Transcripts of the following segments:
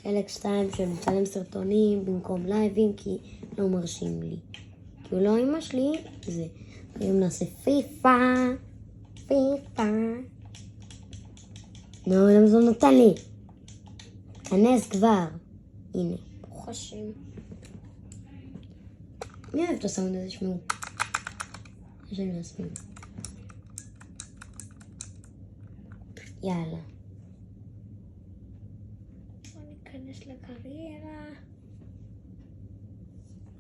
חלק 2 של מצלם סרטונים במקום לייבים, כי לא מרשים לי. כי לא אמא שלי, זה. היום נעשה פיפה. נו, למה זה נותן לי? כנס כבר. הנה, ברוך השם. מי אוהב את הסאונד הזה, שמעו? יש לי להסביר. יאללה. בוא ניכנס לקריירה.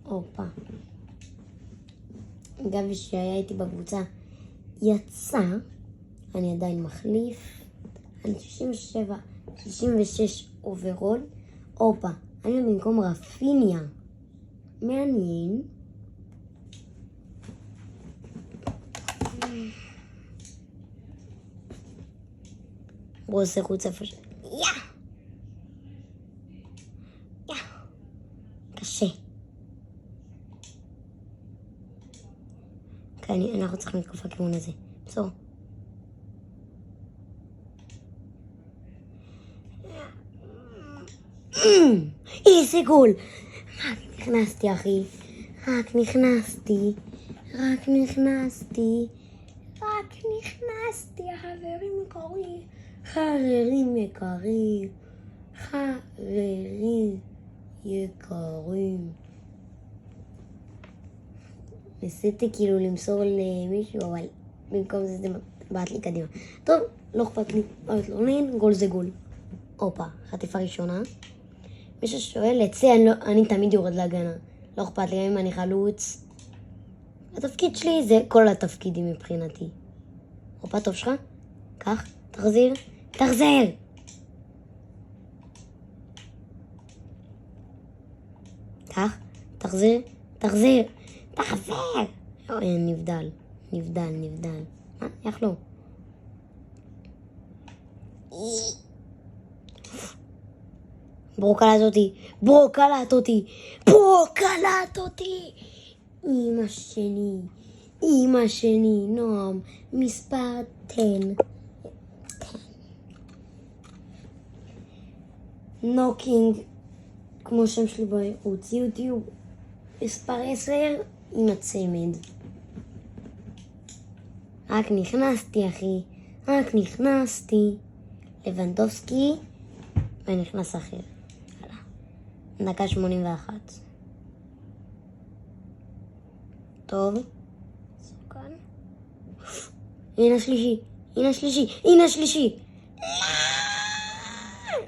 אופה. גבי שהיה איתי בקבוצה יצא, אני עדיין מחליף. אני 66 אוברול. אופה, אני במקום רפיניה. מעניין. בוא עושה חוץ איפה ש... קשה. אנחנו צריכים לתקוף לכיוון הזה. בסדר. איזה גול! רק נכנסתי, אחי. רק נכנסתי, חברים יקרים. חברים יקרים. ניסיתי כאילו למסור למישהו, אבל במקום זה בעט לי קדימה. טוב, לא אכפת לי. לא מתלונן, גול זה גול. אופה, חטיפה ראשונה. מי ששואל, אצלי אני תמיד יורד להגנה. לא אכפת לי, אם אני חלוץ. התפקיד שלי זה כל התפקידים מבחינתי. אופה, טוב שלך? קח, תחזיר. קח, תחזיר. אוי, נבדל. מה? איך לא? ברוקלת אותי. אמא שני, נועם, מספר 10. נוקינג, כמו שם שלי בערוץ יוטיוב, מספר 10 עם הצמד. רק נכנסתי, אחי. לבנדובסקי, ונכנס אחר. דקה 81. טוב. סוכן. הנה שלישי.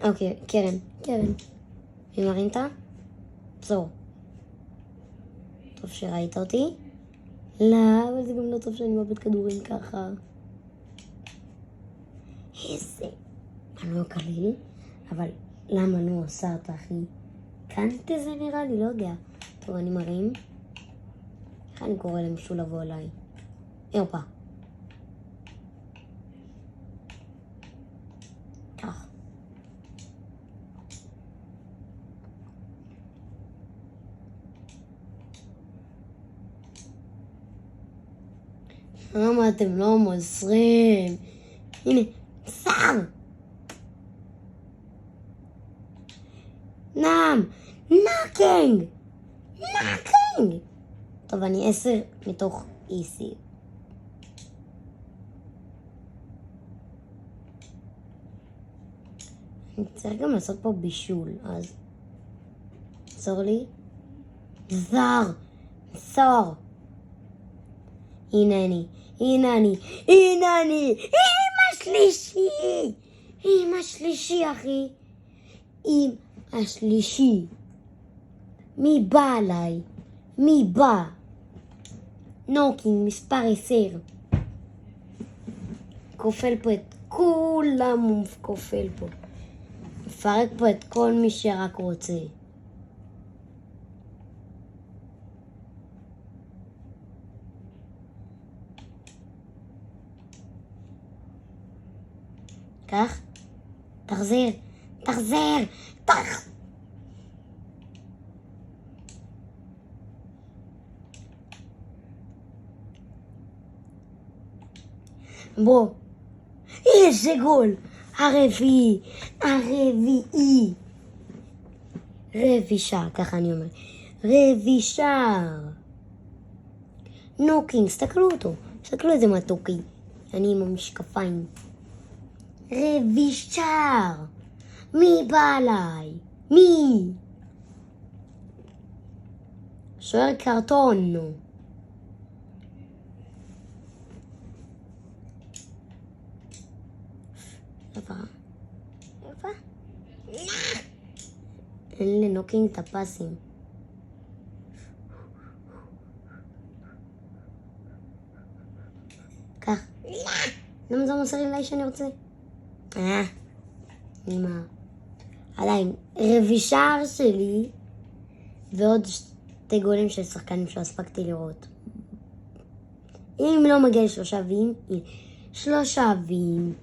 אוקיי, קרן. מי מרינתה? בסור. טוב שראית אותי. לא, אבל זה גם לא טוב שאני מאבד כדורים ככה. איזה מנוע קליל. אבל למה לא עשרת, אחי? קנטה זה נראה לי, לא יודע. טוב, אני מרים. איך אני קורא למישהו לבוא אליי? אופה. כך. למה אתם לא מוסרים? הנה, שר! נאקינג! טוב, אני 10 מתוך איסי. אני צריך גם לעשות פה בישול, אז... עצור לי. זר! הנה אני. אמא שלישי, אחי. השלישי. מי בא עליי? נוקינג, מספר 10. כופל פה את כולם, הוא כופל פה. מפרק פה את כל מי שרק רוצה. כך, תחזיר. בוא, איזה גול! הרביעי. רבישר, ככה אני אומר. רבישר. נוקינג, תסתכלו אותו. תסתכלו איזה מתוקי. אני עם המשקפיים. רבישר. מי בא עליי? מי? שוער קרטון. איפה? אין לנוקינג את הפסים. כך. למה זה מוסר אליי שאני רוצה? נמהר. עדיין, רבישר שלי ועוד 2 גולים של שחקנים שהספקתי לראות. אם לא מגיע ל3 ויים, 3 ויים.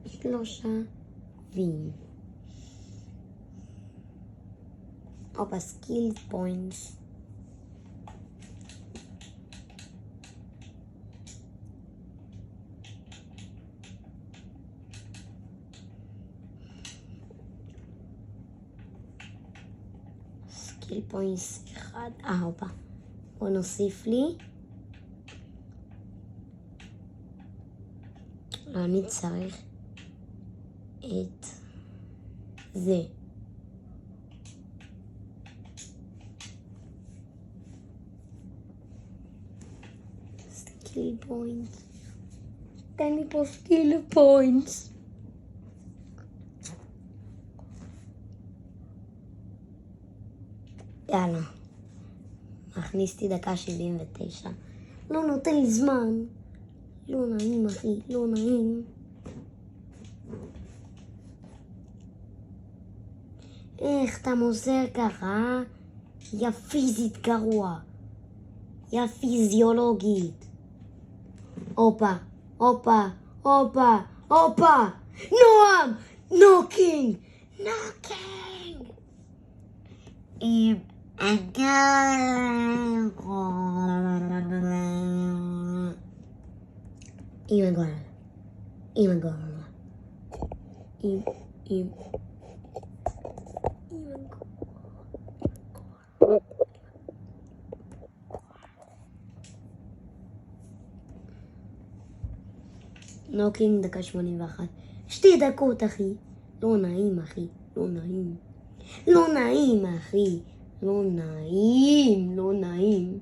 3 ויים. אופה, סקיל פוינטס. סקיל פוינטס 1. אופה. בוא נוסיף לי. לא, אני צריך את זה. סקיל פוינטס. תן לי פה סקיל פוינטס. יאללה. מכניסתי דקה 79. לא נותן לי זמן. לא נעים, אחי. לא נעים. איך אתה מוסר ככה? יא פיזית גרוע. יא פיזיולוגית. הופה, הופה, הופה, הופה. נועם! נוקינג! נוקינג! עם הגול. עם הגול. עם נוקינג דקה 81. 2 דקות, אחי. לא נעים, אחי. לא נעים. לא נעים, אחי. לא נעים. לא נעים.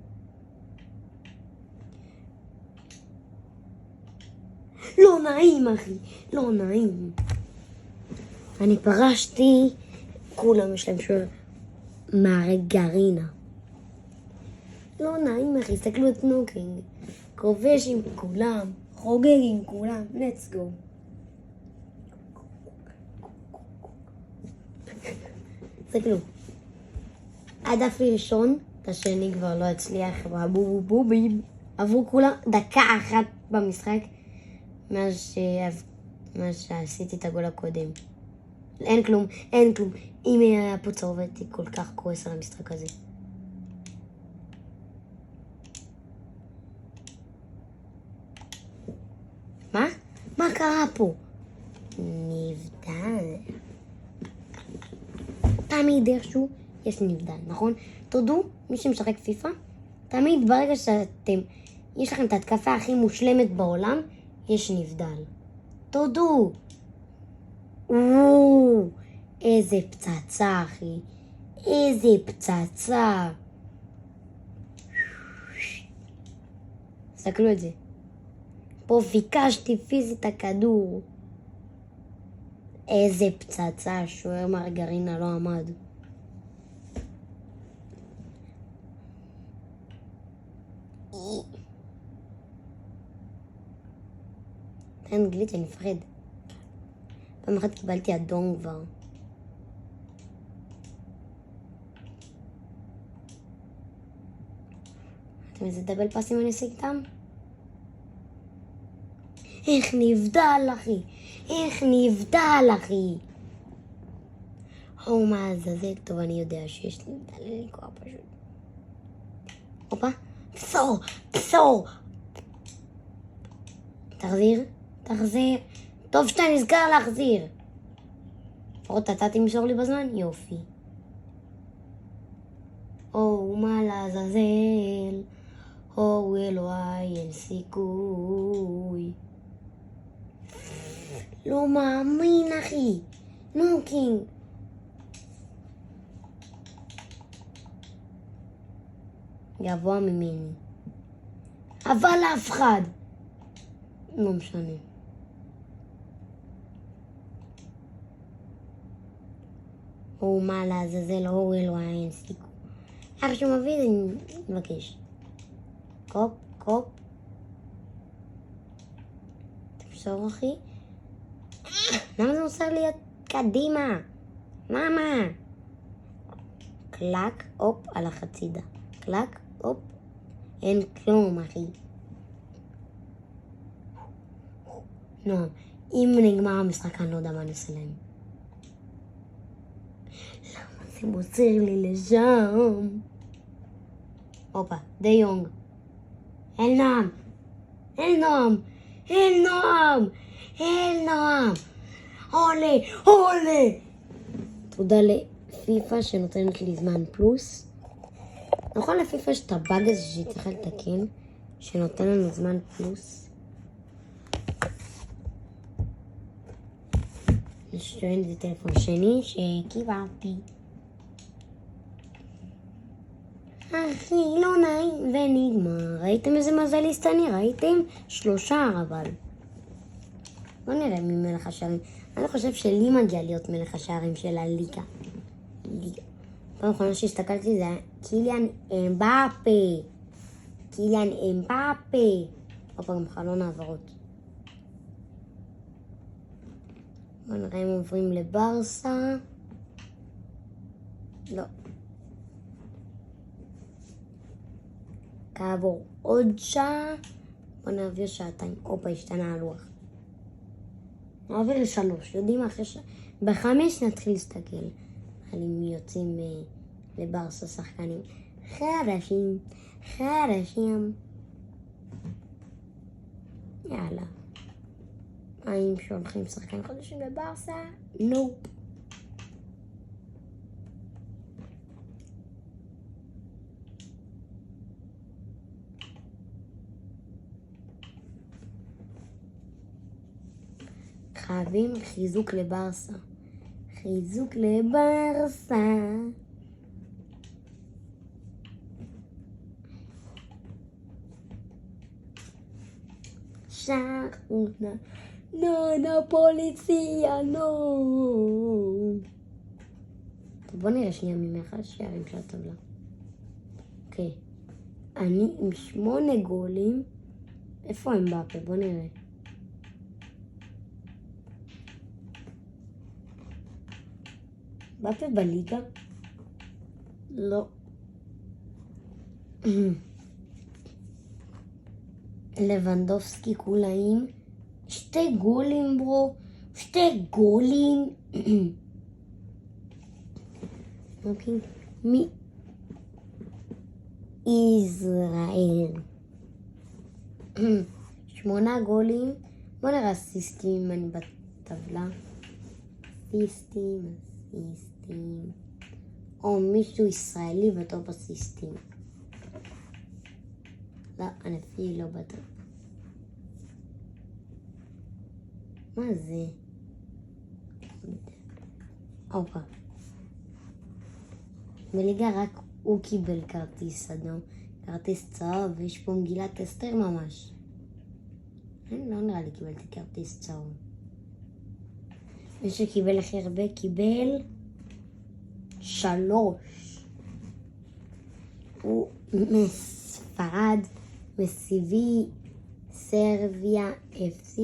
לא נעים, אחי. לא נעים. אני פרשתי. כולם יש להם שוער מרגרינה. לא נעים, אחי. תסתכלו את נוקינג. כובש עם כולם. חוגג עם כולם. let's go. תסתכלו. הדף ראשון, את השני כבר לא הצליח. בובובים. עברו כולם 1 דקה במשחק. מאז שעשיתי את הגול הקודם. אין כלום, אין כלום. אם היה פה צהוב הייתי כל כך כועס על המשחק הזה. מה? מה קרה פה? נבדל. תמיד איכשהו יש נבדל, נכון? תודו, מי שמשחק פיפה, תמיד ברגע שאתם, יש לכם את התקפה הכי מושלמת בעולם, יש נבדל. תודו. איזה פצצה, אחי. איזה פצצה. תסתכלו את זה. פה ביקשתי פיזית הכדור. איזה פצצה, שוער מרגרינה לא עמד. אנגלית אני מפחד. פעם אחת קיבלתי אדום כבר. אתם איזה דבל פסים אני אשיג איתם? איך נבדל, אחי. איך נבדל, אחי. מה זה טוב, אני יודע שיש נבדל לקרוא פשוט. הופה. פסור, פסור. תחזיר, תחזיר. טוב שאתה נזכר להחזיר. לפחות אתה תמסור לי בזמן? יופי. או מה לעזאזל, או אלוהי אין סיכוי. לא מאמין אחי, נו קינג. גבוה ממני. אבל אף אחד. לא משנה. או מה לעזאזל, או אלוהי אין סיכוי. איך שהוא מביא, אני מבקש. קופ, קופ. תמסור אחי. למה זה מוסר לי קדימה? למה? קלק, אופ, על החצידה. קלק, אופ. אין כלום אחי. נועם, אם נגמר המשחק אני לא יודע מה אני עושה להם. למה זה מוסר לי לשם? הופה, די יונג. אין נועם. אין נועם. אין נועם. אין נועם. עולה, עולה. תודה לפיפה שנותנת לי זמן פלוס. נכון לפיפה יש את הבאג הזה שהיא צריכה לתקן, שנותן לנו זמן פלוס. יש לי איזה טלפון שני שקיבלתי. אחי, לא נעים ונגמר. ראיתם איזה מזליסט אני? ראיתם? 3 אבל. בוא נראה מי מלך השערים. אני חושב שלי מגיע להיות מלך השערים של הליגה. פעם אחרונה שהסתכלתי זה היה קיליאן אמבאפה. קיליאן אמבאפה. עוד פעם חלון העברות. בוא נראה אם עוברים לברסה. לא. כעבור עוד שעה. בוא נעביר שעתיים. אופה, השתנה הלוח. נעביר ל3. יודעים אחרי ב5 נתחיל להסתכל על אם יוצאים לברסה שחקנים חדשים. יאללה. האם שולחים שחקנים חדשים לברסה? נופ. חייבים חיזוק לברסה. חיזוק לברסה. שחונה. נו, פוליציה, נו. טוב, בוא נראה שנייה ממך השערים של הטבלה. אוקיי. אני עם 8 גולים. איפה אמבאפה? בוא נראה. אמבאפה בליגה? לא. לבנדובסקי כולה עם 2 גולים ברו. 2 גולים. אוקיי. מי? ישראל. 8 גולים. בוא נראה אסיסטים אם אני בטבלה. אסיסטים. או מישהו ישראלי בטופ אסיסטים. לא, אני אפילו לא בטוח. מה זה? אופה. בליגה רק הוא קיבל כרטיס אדום. כרטיס צהוב, ויש פה מגילת אסתר ממש. אני לא נראה לי קיבלתי כרטיס צהוב. מי שקיבל הכי הרבה קיבל 3. הוא מספרד, מסיבי, סרביה, FC.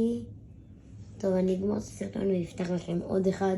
טוב, אני אגמור את הסרטון ואפתח לכם עוד אחד.